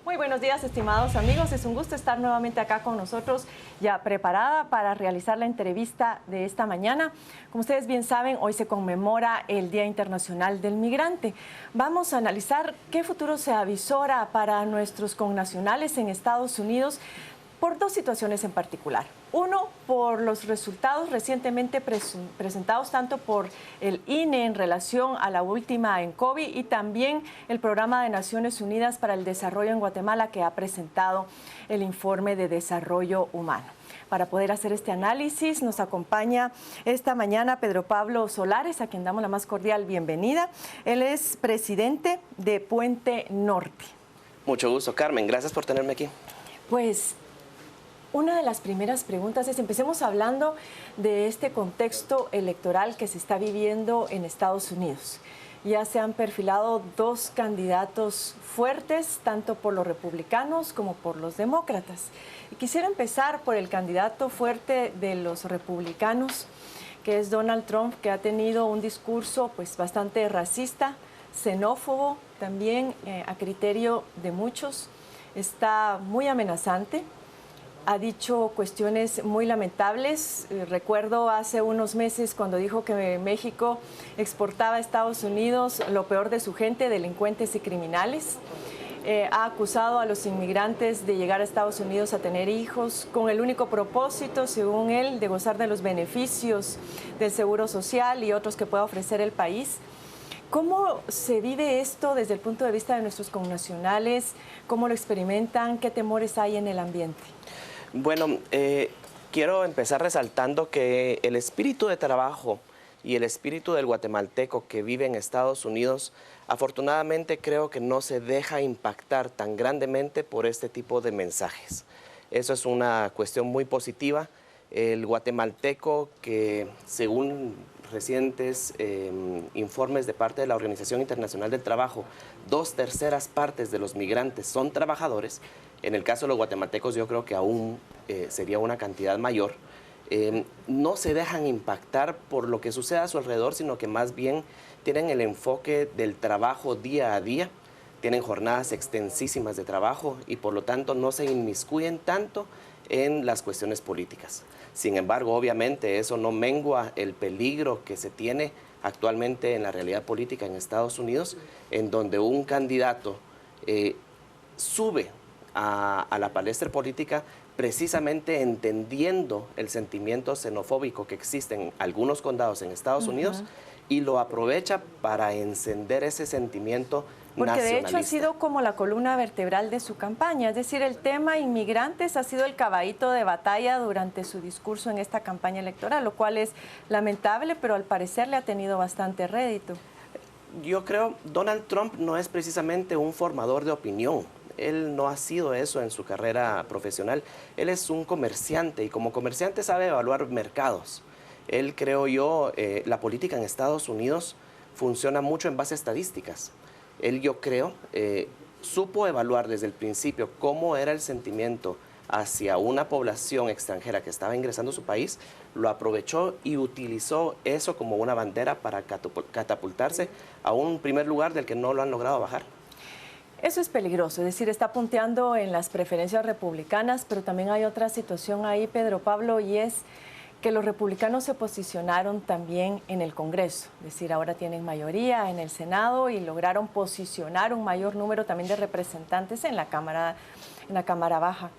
Muy buenos días, estimados amigos. Es un gusto estar nuevamente acá con nosotros, ya preparada para realizar la entrevista de esta mañana. Como ustedes bien saben, hoy se conmemora el Día Internacional del Migrante. Vamos a analizar qué futuro se avisora para nuestros connacionales en Estados Unidos por dos situaciones en particular. Uno, por los resultados recientemente presentados tanto por el INE en relación a la última en COVID y también el Programa de Naciones Unidas para el Desarrollo en Guatemala, que ha presentado el informe de desarrollo humano. Para poder hacer este análisis nos acompaña esta mañana Pedro Pablo Solares, a quien damos la más cordial bienvenida. Él es presidente de Puente Norte. Mucho gusto, Carmen. Gracias por tenerme aquí. Pues una de las primeras preguntas es, empecemos hablando de este contexto electoral que se está viviendo en Estados Unidos. Ya se han perfilado dos candidatos fuertes, tanto por los republicanos como por los demócratas. Y quisiera empezar por el candidato fuerte de los republicanos, que es Donald Trump, que ha tenido un discurso pues bastante racista, xenófobo, también a criterio de muchos. Está muy amenazante. Ha dicho cuestiones muy lamentables. Recuerdo hace unos meses cuando dijo que México exportaba a Estados Unidos lo peor de su gente, delincuentes y criminales. Ha acusado a los inmigrantes de llegar a Estados Unidos a tener hijos con el único propósito, según él, de gozar de los beneficios del seguro social y otros que pueda ofrecer el país. ¿Cómo se vive esto desde el punto de vista de nuestros connacionales? ¿Cómo lo experimentan? ¿Qué temores hay en el ambiente? Bueno, quiero empezar resaltando que el espíritu de trabajo y el espíritu del guatemalteco que vive en Estados Unidos, afortunadamente creo que no se deja impactar tan grandemente por este tipo de mensajes. Eso es una cuestión muy positiva. El guatemalteco, que según recientes informes de parte de la Organización Internacional del Trabajo, 2/3 partes de los migrantes son trabajadores. En el caso de los guatemaltecos yo creo que aún sería una cantidad mayor. No se dejan impactar por lo que sucede a su alrededor, sino que más bien tienen el enfoque del trabajo día a día, tienen jornadas extensísimas de trabajo y por lo tanto no se inmiscuyen tanto en las cuestiones políticas. Sin embargo, obviamente eso no mengua el peligro que se tiene actualmente en la realidad política en Estados Unidos, en donde un candidato sube a la palestra política precisamente entendiendo el sentimiento xenofóbico que existe en algunos condados en Estados Unidos y lo aprovecha para encender ese sentimiento nacionalista. Porque de hecho ha sido como la columna vertebral de su campaña, es decir, el tema inmigrantes ha sido el caballito de batalla durante su discurso en esta campaña electoral, lo cual es lamentable, pero al parecer le ha tenido bastante rédito. Yo creo Donald Trump no es precisamente un formador de opinión. Él no ha sido eso en su carrera profesional. Él es un comerciante y como comerciante sabe evaluar mercados. Él, creo yo, la política en Estados Unidos funciona mucho en base a estadísticas. Él, yo creo, supo evaluar desde el principio cómo era el sentimiento hacia una población extranjera que estaba ingresando a su país, lo aprovechó y utilizó eso como una bandera para catapultarse a un primer lugar del que no lo han logrado bajar. Eso es peligroso, es decir, está punteando en las preferencias republicanas, pero también hay otra situación ahí, Pedro Pablo, y es que los republicanos se posicionaron también en el Congreso, es decir, ahora tienen mayoría en el Senado y lograron posicionar un mayor número también de representantes en la Cámara Baja.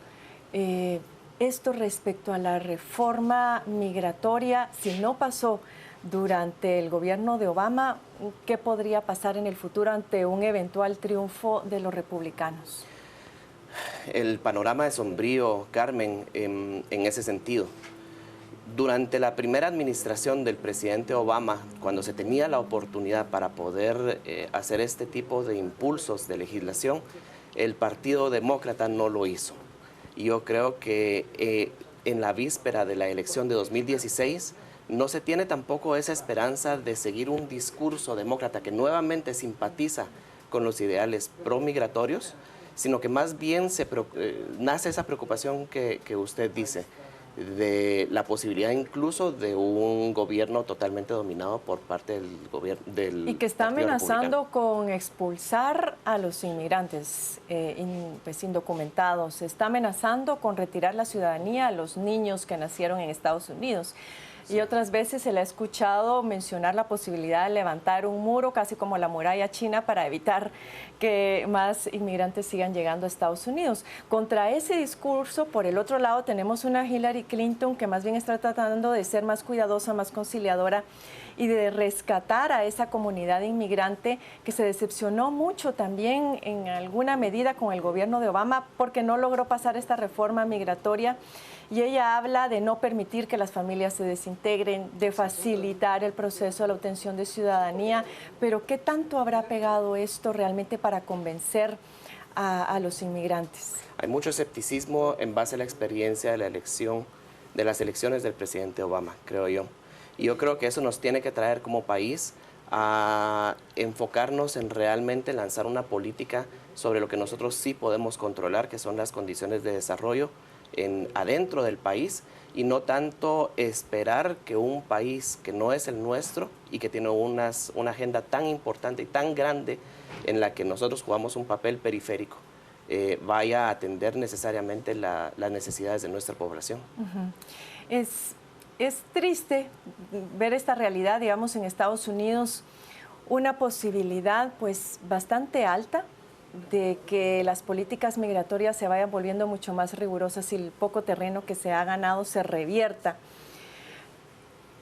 Esto respecto a la reforma migratoria, si no pasó durante el gobierno de Obama, ¿qué podría pasar en el futuro ante un eventual triunfo de los republicanos? El panorama es sombrío, Carmen, en ese sentido. Durante la primera administración del presidente Obama, cuando se tenía la oportunidad para poder hacer este tipo de impulsos de legislación, el Partido Demócrata no lo hizo. Y yo creo que en la víspera de la elección de 2016, no se tiene tampoco esa esperanza de seguir un discurso demócrata que nuevamente simpatiza con los ideales promigratorios, sino que más bien nace esa preocupación que usted dice. de la posibilidad incluso de un gobierno totalmente dominado por parte del gobierno del y que está Partido amenazando Republicano. con expulsar a los inmigrantes pues, indocumentados, está amenazando con retirar la ciudadanía a los niños que nacieron en Estados Unidos. Y otras veces se le ha escuchado mencionar la posibilidad de levantar un muro, casi como la muralla china, para evitar que más inmigrantes sigan llegando a Estados Unidos. Contra ese discurso, por el otro lado, tenemos una Hillary Clinton que más bien está tratando de ser más cuidadosa, más conciliadora y de rescatar a esa comunidad inmigrante que se decepcionó mucho también en alguna medida con el gobierno de Obama porque no logró pasar esta reforma migratoria. Y ella habla de no permitir que las familias se desintegren, de facilitar el proceso de la obtención de ciudadanía. Pero ¿qué tanto habrá pegado esto realmente para convencer a los inmigrantes? Hay mucho escepticismo en base a la experiencia de la elección, de las elecciones del presidente Obama, creo yo. Y yo creo que eso nos tiene que traer como país a enfocarnos en realmente lanzar una política sobre lo que nosotros sí podemos controlar, que son las condiciones de desarrollo adentro del país, y no tanto esperar que un país que no es el nuestro y que tiene una agenda tan importante y tan grande en la que nosotros jugamos un papel periférico, vaya a atender necesariamente las necesidades de nuestra población. Es triste ver esta realidad, digamos, en Estados Unidos, una posibilidad pues bastante alta de que las políticas migratorias se vayan volviendo mucho más rigurosas y el poco terreno que se ha ganado se revierta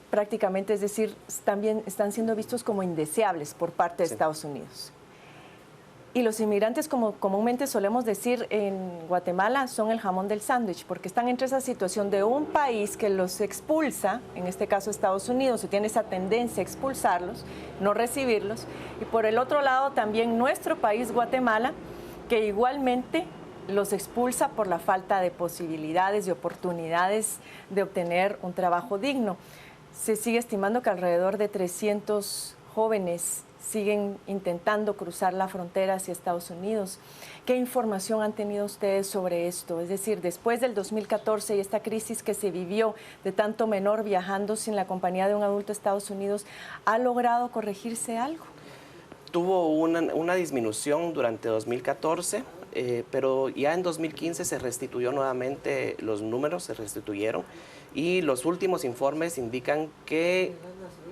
prácticamente, es decir, también están siendo vistos como indeseables por parte de Estados Unidos. Y los inmigrantes, como comúnmente solemos decir en Guatemala, son el jamón del sándwich, porque están entre esa situación de un país que los expulsa, en este caso Estados Unidos, y tiene esa tendencia a expulsarlos, no recibirlos, y por el otro lado también nuestro país, Guatemala, que igualmente los expulsa por la falta de posibilidades y oportunidades de obtener un trabajo digno. Se sigue estimando que alrededor de 300 jóvenes siguen intentando cruzar la frontera hacia Estados Unidos. ¿Qué información han tenido ustedes sobre esto? Es decir, después del 2014 y esta crisis que se vivió de tanto menor viajando sin la compañía de un adulto a Estados Unidos, ¿ha logrado corregirse algo? Tuvo una disminución durante 2014, pero ya en 2015 se restituyó nuevamente, los números se restituyeron, y los últimos informes indican que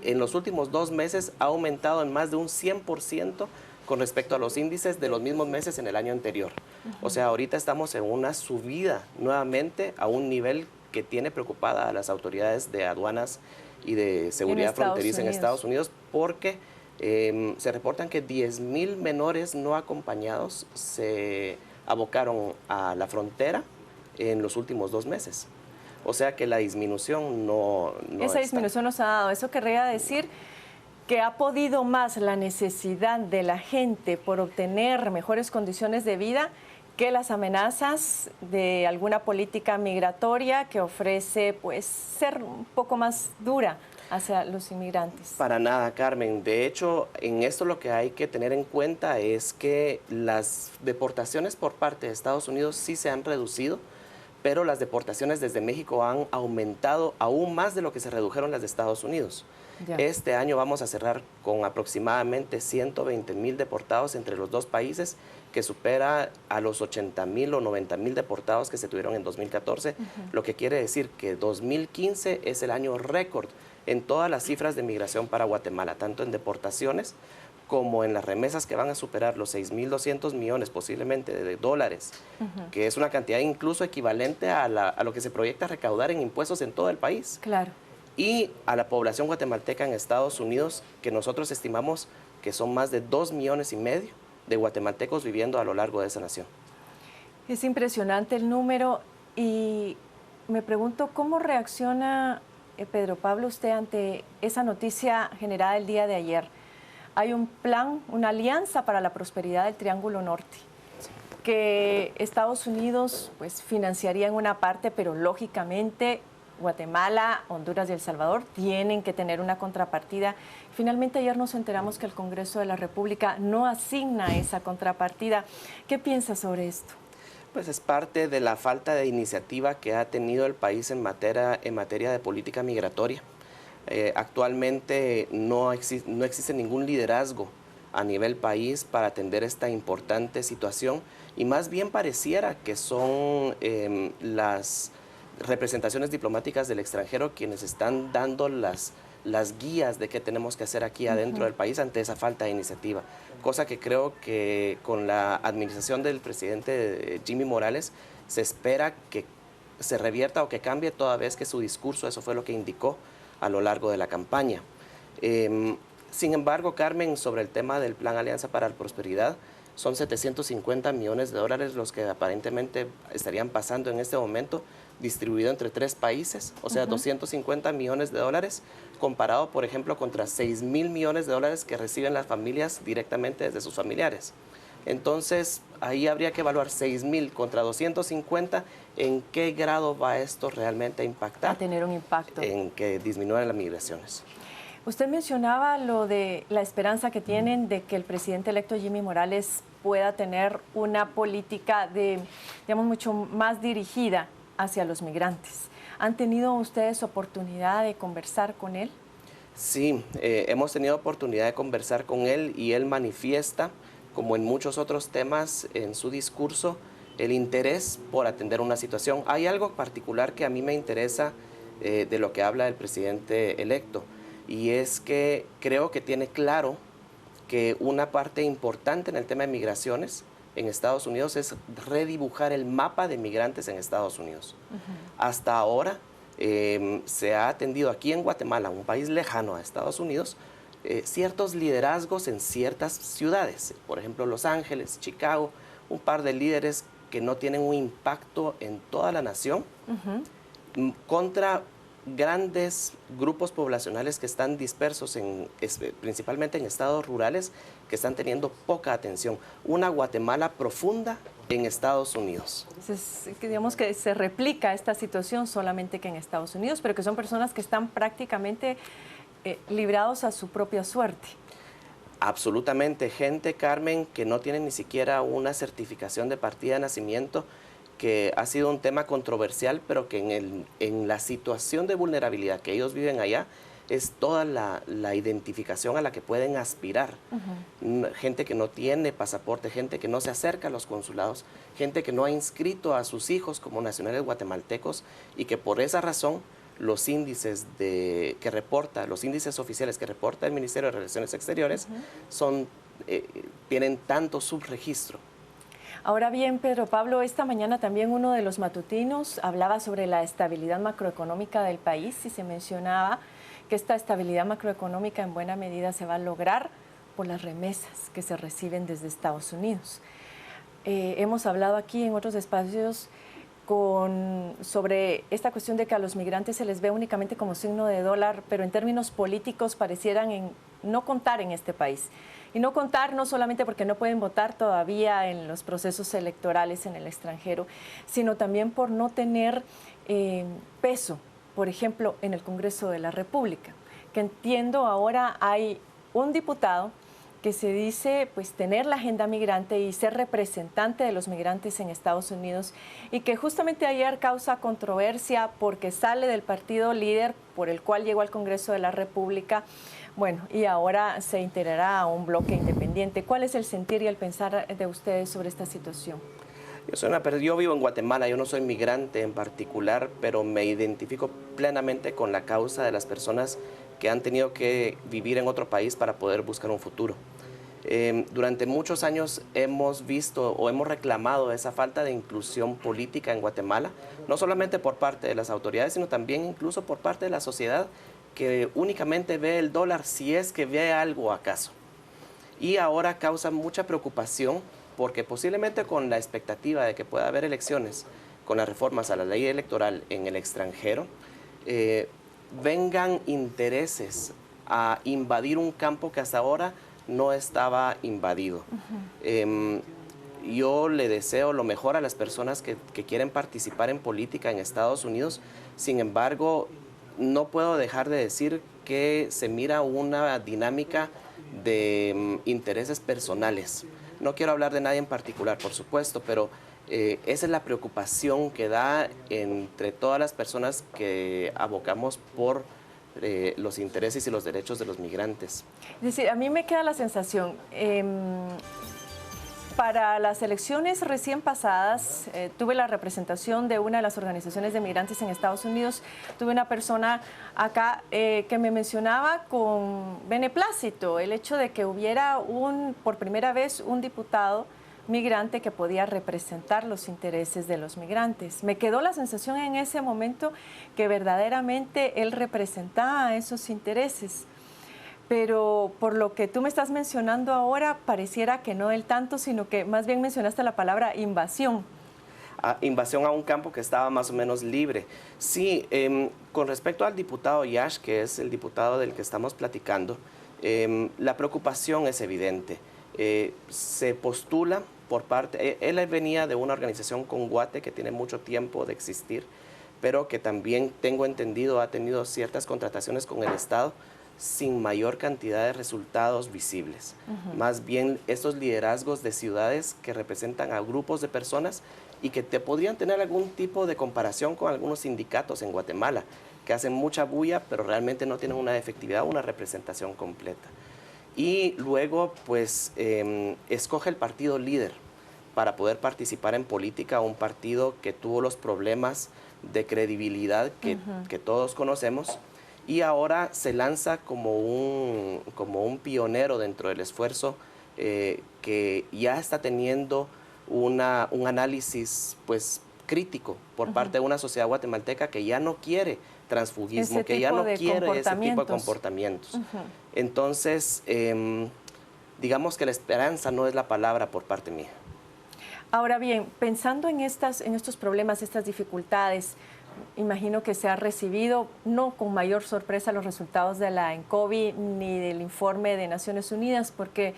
en los últimos 2 meses ha aumentado en más de un 100% con respecto a los índices de los mismos meses en el año anterior. O sea, ahorita estamos en una subida nuevamente a un nivel que tiene preocupada a las autoridades de aduanas y de seguridad fronteriza en Estados Unidos, porque se reportan que 10,000 menores no acompañados se abocaron a la frontera en los últimos 2 meses. O sea que la disminución no Esa disminución nos ha dado. Eso querría decir que ha podido más la necesidad de la gente por obtener mejores condiciones de vida que las amenazas de alguna política migratoria que ofrece pues ser un poco más dura hacia los inmigrantes. Para nada, Carmen. De hecho, en esto lo que hay que tener en cuenta es que las deportaciones por parte de Estados Unidos sí se han reducido, pero las deportaciones desde México han aumentado aún más de lo que se redujeron las de Estados Unidos. Ya. Este año vamos a cerrar con aproximadamente 120,000 deportados entre los dos países, que supera a los 80,000 o 90,000 deportados que se tuvieron en 2014, lo que quiere decir que 2015 es el año récord en todas las cifras de migración para Guatemala, tanto en deportaciones como en las remesas, que van a superar los 6,200 millones posiblemente de dólares, que es una cantidad incluso equivalente a lo que se proyecta recaudar en impuestos en todo el país. Claro. Y a la población guatemalteca en Estados Unidos, que nosotros estimamos que son más de 2,5 millones de guatemaltecos viviendo a lo largo de esa nación. Es impresionante el número, y me pregunto cómo reacciona Pedro Pablo usted ante esa noticia generada el día de ayer. Hay un plan, una alianza para la prosperidad del Triángulo Norte, que Estados Unidos pues financiaría en una parte, pero lógicamente Guatemala, Honduras y El Salvador tienen que tener una contrapartida. Finalmente ayer nos enteramos que el Congreso de la República no asigna esa contrapartida. ¿Qué piensa sobre esto? Pues es parte de la falta de iniciativa que ha tenido el país en materia de política migratoria. Actualmente no existe ningún liderazgo a nivel país para atender esta importante situación y más bien pareciera que son las representaciones diplomáticas del extranjero quienes están dando las guías de qué tenemos que hacer aquí adentro del país ante esa falta de iniciativa, cosa que creo que con la administración del presidente Jimmy Morales se espera que se revierta o que cambie toda vez que su discurso, eso fue lo que indicó a lo largo de la campaña. Sin embargo, Carmen, sobre el tema del Plan Alianza para la Prosperidad, son 750 millones de dólares los que aparentemente estarían pasando en este momento, distribuido entre 3 países, o sea, 250 millones de dólares, comparado, por ejemplo, contra 6.000 millones de dólares que reciben las familias directamente desde sus familiares. Entonces, ahí habría que evaluar 6.000 contra 250, ¿en qué grado va esto realmente a impactar? A tener un impacto. En que disminuyan las migraciones. Usted mencionaba lo de la esperanza que tienen de que el presidente electo Jimmy Morales pueda tener una política digamos, mucho más dirigida hacia los migrantes. ¿Han tenido ustedes oportunidad de conversar con él? Sí, hemos tenido oportunidad de conversar con él y él manifiesta, como en muchos otros temas en su discurso, el interés por atender una situación. Hay algo particular que a mí me interesa de lo que habla el presidente electo, y es que creo que tiene claro que una parte importante en el tema de migraciones en Estados Unidos es redibujar el mapa de migrantes en Estados Unidos. Hasta ahora se ha atendido aquí en Guatemala, un país lejano a Estados Unidos, ciertos liderazgos en ciertas ciudades, por ejemplo Los Ángeles, Chicago, un par de líderes que no tienen un impacto en toda la nación, contra grandes grupos poblacionales que están dispersos principalmente en estados rurales que están teniendo poca atención. Una Guatemala profunda en Estados Unidos. Digamos que se replica esta situación solamente que en Estados Unidos, pero que son personas que están prácticamente librados a su propia suerte. Absolutamente, gente, Carmen, que no tiene ni siquiera una certificación de partida de nacimiento, que ha sido un tema controversial, pero que en la situación de vulnerabilidad que ellos viven allá, es toda la identificación a la que pueden aspirar. Gente que no tiene pasaporte, gente que no se acerca a los consulados, gente que no ha inscrito a sus hijos como nacionales guatemaltecos y que por esa razón los índices los índices oficiales que reporta el Ministerio de Relaciones Exteriores tienen tanto subregistro. Ahora bien, Pedro Pablo, esta mañana también uno de los matutinos hablaba sobre la estabilidad macroeconómica del país y se mencionaba que esta estabilidad macroeconómica en buena medida se va a lograr por las remesas que se reciben desde Estados Unidos. Hemos hablado aquí en otros espacios sobre esta cuestión de que a los migrantes se les ve únicamente como signo de dólar, pero en términos políticos parecieran no contar en este país. Y no contar no solamente porque no pueden votar todavía en los procesos electorales en el extranjero, sino también por no tener peso, por ejemplo, en el Congreso de la República. Que entiendo ahora hay un diputado que se dice pues tener la agenda migrante y ser representante de los migrantes en Estados Unidos y que justamente ayer causa controversia porque sale del partido líder por el cual llegó al Congreso de la República, bueno, y ahora se integrará a un bloque independiente. ¿Cuál es el sentir y el pensar de ustedes sobre esta situación? Yo vivo en Guatemala, yo no soy migrante en particular, pero me identifico plenamente con la causa de las personas que han tenido que vivir en otro país para poder buscar un futuro. Durante muchos años hemos visto o hemos reclamado esa falta de inclusión política en Guatemala, no solamente por parte de las autoridades, sino también incluso por parte de la sociedad que únicamente ve el dólar si es que ve algo acaso. Y ahora causa mucha preocupación porque posiblemente con la expectativa de que pueda haber elecciones con las reformas a la ley electoral en el extranjero, vengan intereses a invadir un campo que hasta ahora no estaba invadido. Yo le deseo lo mejor a las personas que quieren participar en política en Estados Unidos. Sin embargo, no puedo dejar de decir que se mira una dinámica de intereses personales. No quiero hablar de nadie en particular, por supuesto, pero Esa es la preocupación que da entre todas las personas que abocamos por los intereses y los derechos de los migrantes. Es decir, a mí me queda la sensación, para las elecciones recién pasadas, tuve la representación de una de las organizaciones de migrantes en Estados Unidos. Tuve una persona acá que me mencionaba con beneplácito el hecho de que hubiera por primera vez un diputado migrante que podía representar los intereses de los migrantes. Me quedó la sensación en ese momento que verdaderamente él representaba esos intereses. Pero por lo que tú me estás mencionando ahora, pareciera que no del tanto, sino que más bien mencionaste la palabra invasión. Invasión a un campo que estaba más o menos libre. Sí, con respecto al diputado Yash, que es el diputado del que estamos platicando, la preocupación es evidente. Se postula por parte, él venía de una organización con Guate que tiene mucho tiempo de existir, pero que también, tengo entendido, ha tenido ciertas contrataciones con el Estado sin mayor cantidad de resultados visibles. Más bien estos liderazgos de ciudades que representan a grupos de personas y que te podrían tener algún tipo de comparación con algunos sindicatos en Guatemala, que hacen mucha bulla, pero realmente no tienen una efectividad, una representación completa. Y luego, pues, escoge el partido líder para poder participar en política, un partido que tuvo los problemas de credibilidad que todos conocemos, y ahora se lanza como un pionero dentro del esfuerzo que ya está teniendo un análisis pues crítico por parte de una sociedad guatemalteca que ya no quiere transfugismo, que ya no quiere ese tipo de comportamientos. Entonces, digamos que la esperanza no es la palabra por parte mía. Ahora bien, pensando en estos problemas, estas dificultades, imagino que se ha recibido no con mayor sorpresa los resultados de la ENCOVI ni del informe de Naciones Unidas, porque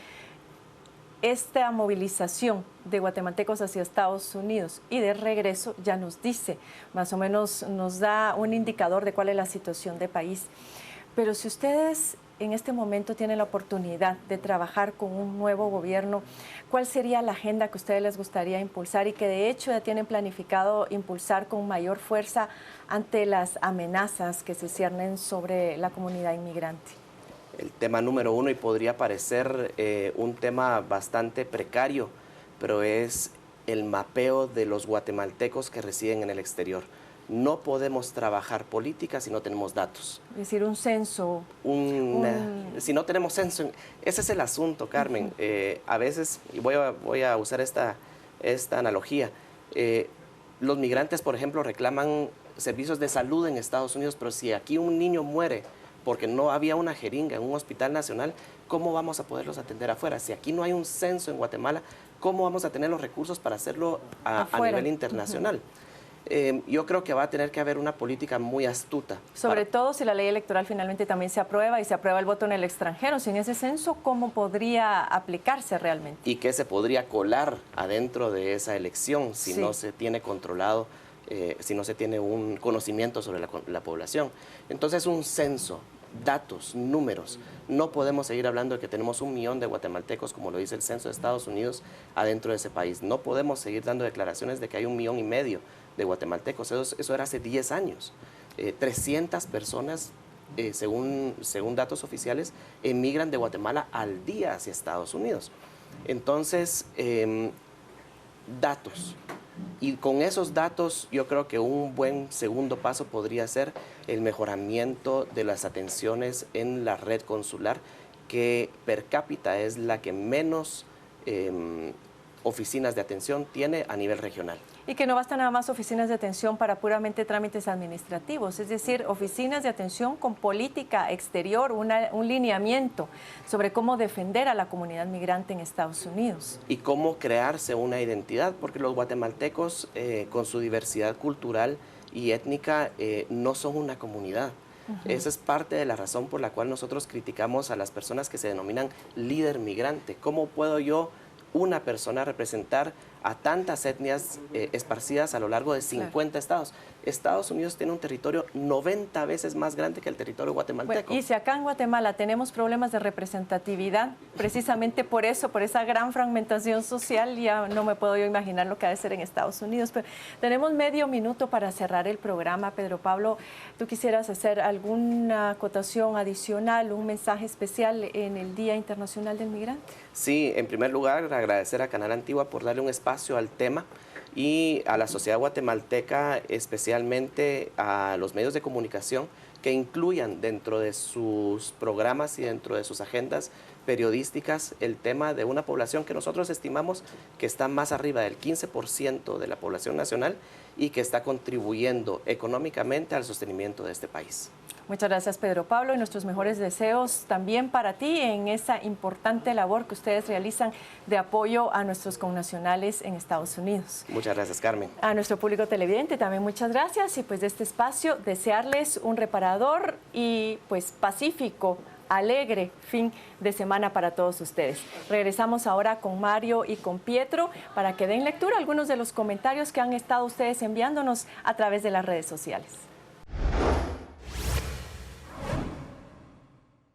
esta movilización de guatemaltecos hacia Estados Unidos y de regreso ya nos dice, más o menos nos da un indicador de cuál es la situación del país. Pero si ustedes en este momento tienen la oportunidad de trabajar con un nuevo gobierno, ¿cuál sería la agenda que a ustedes les gustaría impulsar y que de hecho ya tienen planificado impulsar con mayor fuerza ante las amenazas que se ciernen sobre la comunidad inmigrante? El tema número uno, y podría parecer un tema bastante precario, pero es el mapeo de los guatemaltecos que residen en el exterior. No podemos trabajar política si no tenemos datos. Es decir, un censo. Si no tenemos censo, ese es el asunto, Carmen. A veces, y voy a usar esta analogía, los migrantes, por ejemplo, reclaman servicios de salud en Estados Unidos, pero si aquí un niño muere porque no había una jeringa en un hospital nacional, ¿cómo vamos a poderlos atender afuera? Si aquí no hay un censo en Guatemala, ¿cómo vamos a tener los recursos para hacerlo a nivel internacional? Yo creo que va a tener que haber una política muy astuta. Sobre todo si la ley electoral finalmente también se aprueba y se aprueba el voto en el extranjero. Sin ese censo, ¿cómo podría aplicarse realmente? Y qué se podría colar adentro de esa elección si no se tiene controlado, si no se tiene un conocimiento sobre la población. Entonces, un censo, datos, números. No podemos seguir hablando de que tenemos 1 millón de guatemaltecos, como lo dice el censo de Estados Unidos, adentro de ese país. No podemos seguir dando declaraciones de que hay 1,5 millones de guatemaltecos. Eso era hace 10 años. 300 personas, según datos oficiales, emigran de Guatemala al día hacia Estados Unidos. Entonces, datos. Y con esos datos yo creo que un buen segundo paso podría ser el mejoramiento de las atenciones en la red consular, que per cápita es la que menos oficinas de atención tiene a nivel regional. Y que no bastan nada más oficinas de atención para puramente trámites administrativos, es decir, oficinas de atención con política exterior, un lineamiento sobre cómo defender a la comunidad migrante en Estados Unidos. Y cómo crearse una identidad, porque los guatemaltecos con su diversidad cultural y étnica no son una comunidad. Esa es parte de la razón por la cual nosotros criticamos a las personas que se denominan líder migrante. ¿Cómo puedo yo, una persona, representar a tantas etnias esparcidas a lo largo de 50 estados. Estados Unidos tiene un territorio 90 veces más grande que el territorio guatemalteco. Bueno, y si acá en Guatemala tenemos problemas de representatividad, precisamente por eso, por esa gran fragmentación social, ya no me puedo yo imaginar lo que ha de ser en Estados Unidos. Pero tenemos medio minuto para cerrar el programa. Pedro Pablo, ¿tú quisieras hacer alguna acotación adicional, un mensaje especial en el Día Internacional del Migrante? Sí, en primer lugar, agradecer a Canal Antigua por darle un espacio al tema y a la sociedad guatemalteca, especialmente a los medios de comunicación, que incluyan dentro de sus programas y dentro de sus agendas periodísticas el tema de una población que nosotros estimamos que está más arriba del 15% de la población nacional y que está contribuyendo económicamente al sostenimiento de este país. Muchas gracias, Pedro Pablo, y nuestros mejores deseos también para ti en esa importante labor que ustedes realizan de apoyo a nuestros connacionales en Estados Unidos. Muchas gracias, Carmen. A nuestro público televidente también muchas gracias, y pues de este espacio desearles un reparador y pues pacífico, alegre fin de semana para todos ustedes. Regresamos ahora con Mario y con Pietro para que den lectura a algunos de los comentarios que han estado ustedes enviándonos a través de las redes sociales.